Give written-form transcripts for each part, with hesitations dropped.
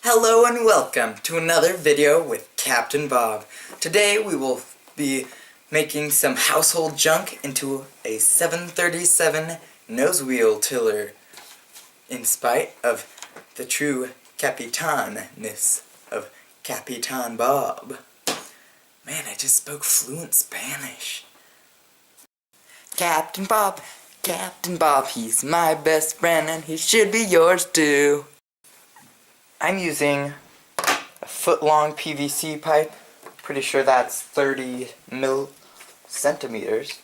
Hello and welcome to another video with Captain Bob. Today we will be making some household junk into a 737 nose wheel tiller in spite of the true Capitanness of Capitan Bob. Man, I just spoke fluent Spanish. Captain Bob, he's my best friend and he should be yours too. I'm using a foot-long PVC pipe. Pretty sure that's 30 centimeters.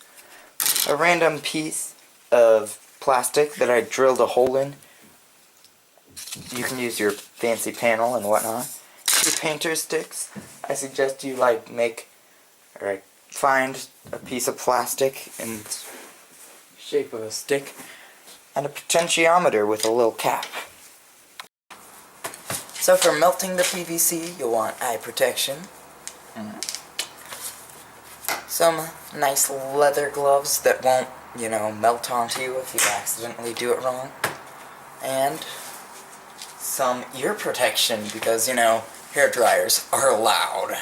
A random piece of plastic that I drilled a hole in. You can use your fancy panel and whatnot. 2 painter sticks. I suggest you find a piece of plastic in the shape of a stick and a potentiometer with a little cap. So for melting the PVC, you'll want eye protection, some nice leather gloves that won't, melt onto you if you accidentally do it wrong, and some ear protection because, hair dryers are loud.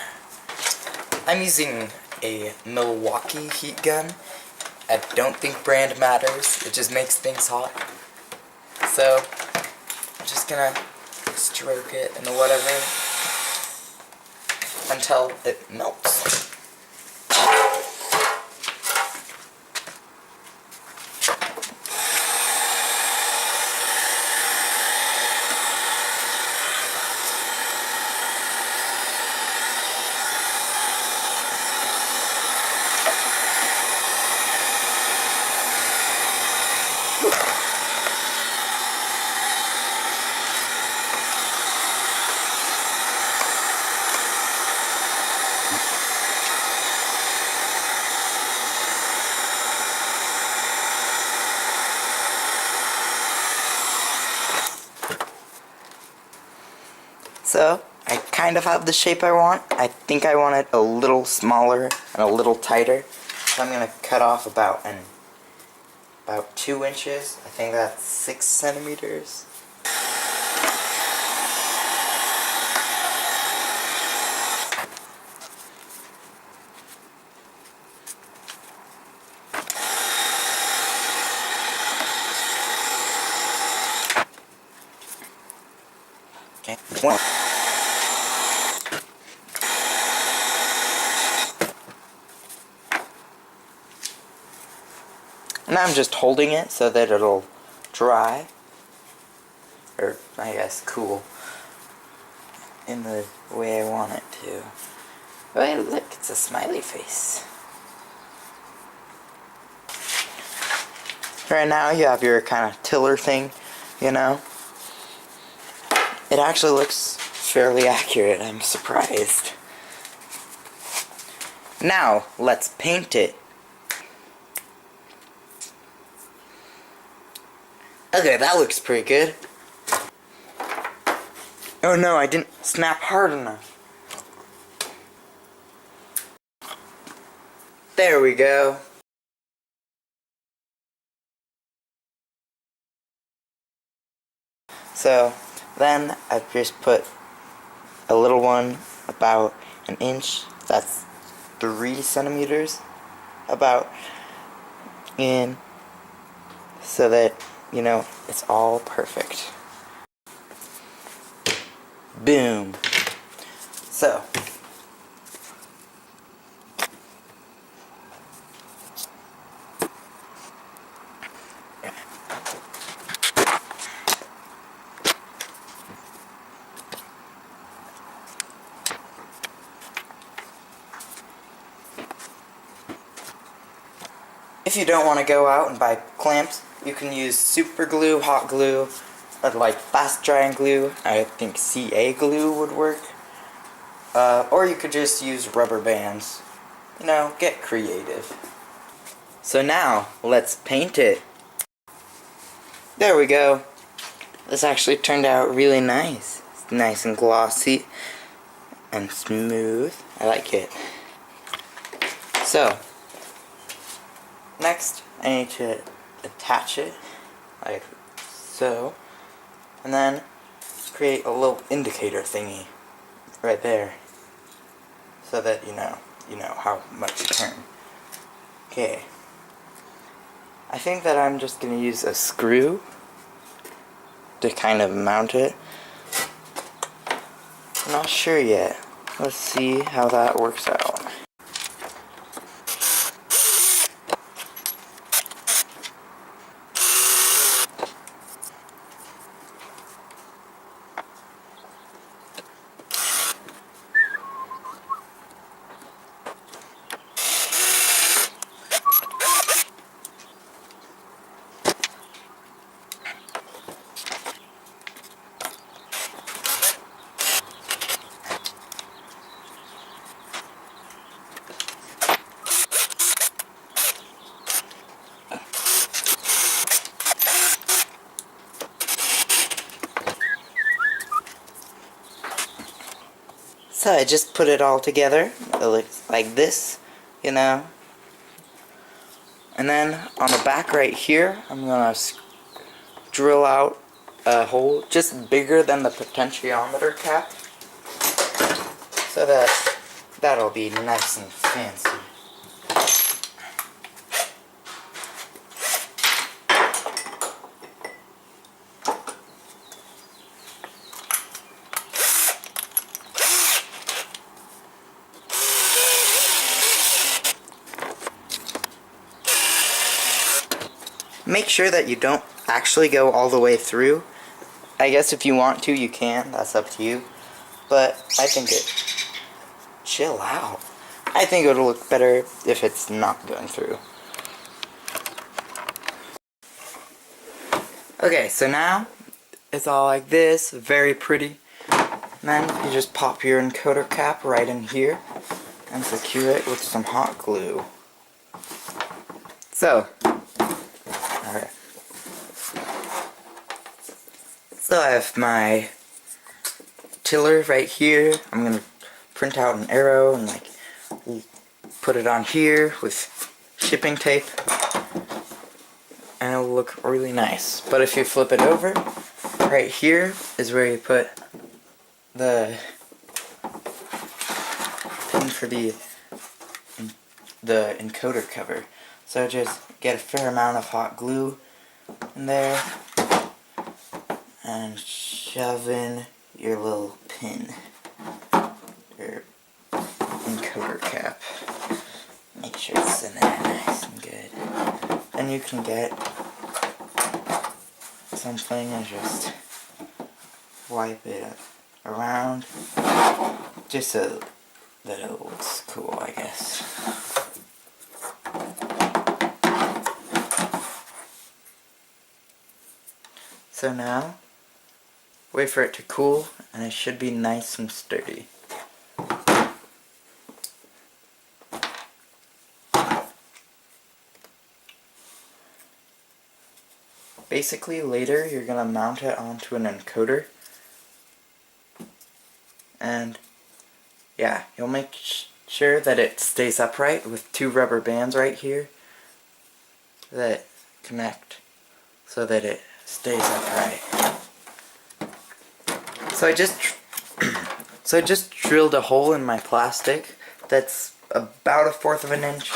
I'm using a Milwaukee heat gun. I don't think brand matters, it just makes things hot. So, I'm just gonna stroke it and whatever until it melts. So, I kind of have the shape I want. I think I want it a little smaller and a little tighter. So I'm going to cut off about 2 inches. I think that's 6 centimeters. Okay. Now I'm just holding it so that it'll dry, or I guess cool, in the way I want it to. Wait, look, it's a smiley face. Right now you have your kind of tiller thing, It actually looks fairly accurate, I'm surprised. Now, let's paint it. Okay, that looks pretty good. Oh no, I didn't snap hard enough. There we go. So, then I've just put a little one about 1 inch, that's 3 centimeters, about, in, so that it's all perfect. Boom. So, if you don't want to go out and buy clamps, you can use super glue, hot glue, or fast drying glue. I think CA glue would work. Or you could just use rubber bands. Get creative. So now, let's paint it. There we go. This actually turned out really nice. It's nice and glossy and smooth. I like it. So, next, I need to attach it, like so, and then just create a little indicator thingy right there, so that you know how much to turn. Okay. I think that I'm just gonna use a screw to kind of mount it. I'm not sure yet. Let's see how that works out. So I just put it all together. It looks like this, you know. And then on the back right here, I'm gonna drill out a hole just bigger than the potentiometer cap, so that that'll be nice and fancy. Make sure that you don't actually go all the way through. I guess if you want to, you can. That's up to you. But I think chill out. I think it'll look better if it's not going through. Okay, so now it's all like this, very pretty. And then you just pop your encoder cap right in here and secure it with some hot glue. So, alright. So I have my tiller right here. I'm gonna print out an arrow and like put it on here with shipping tape, and it'll look really nice. But if you flip it over, right here is where you put the pin for the encoder cover. So just get a fair amount of hot glue in there and shove in your little pin, your encoder cap. Make sure it's in there nice and good. And you can get something and just wipe it around just so that it looks cool, I guess. So now, wait for it to cool, and it should be nice and sturdy. Basically, later you're gonna mount it onto an encoder, and yeah, you'll make sure that it stays upright with two rubber bands right here that connect so that it stays upright. So I just drilled a hole in my plastic that's about 1/4 of an inch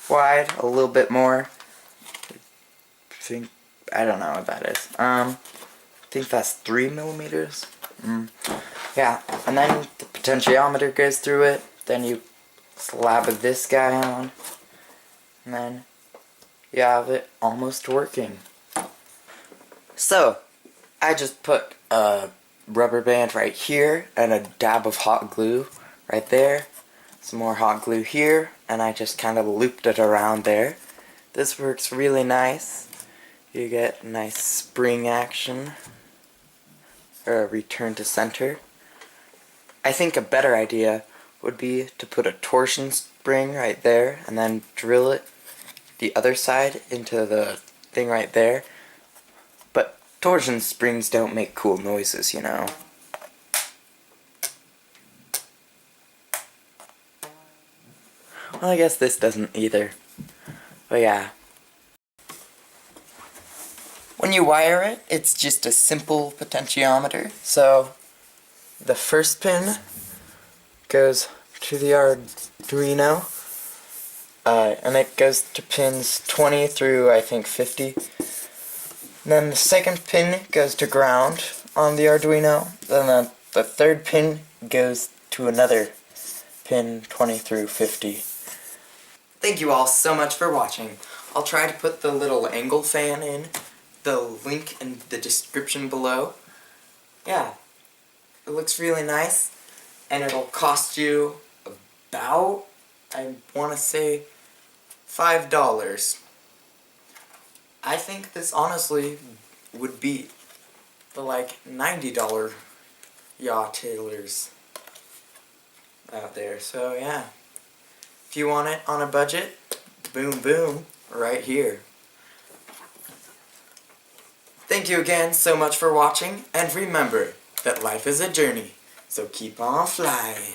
wide, a little bit more. I don't know what that is. I think that's 3 millimeters. Yeah, and then the potentiometer goes through it. Then you slap this guy on, and then you have it almost working. So, I just put a rubber band right here and a dab of hot glue right there. Some more hot glue here, and I just kind of looped it around there. This works really nice. You get nice spring action, or a return to center. I think a better idea would be to put a torsion spring right there and then drill it the other side into the thing right there. But torsion springs don't make cool noises, you know. Well, I guess this doesn't either. But yeah. When you wire it, it's just a simple potentiometer, so the first pin goes to the Arduino, and it goes to pins 20 through I think 50. Then the second pin goes to ground on the Arduino. Then the third pin goes to another pin 20 through 50. Thank you all so much for watching. I'll try to put the little angle fan in, the link in the description below. Yeah, it looks really nice, and it'll cost you about, I want to say, $5. I think this honestly would beat the like $90 yacht tailors out there. So yeah, if you want it on a budget, boom boom, right here. Thank you again so much for watching, and remember that life is a journey, so keep on flying.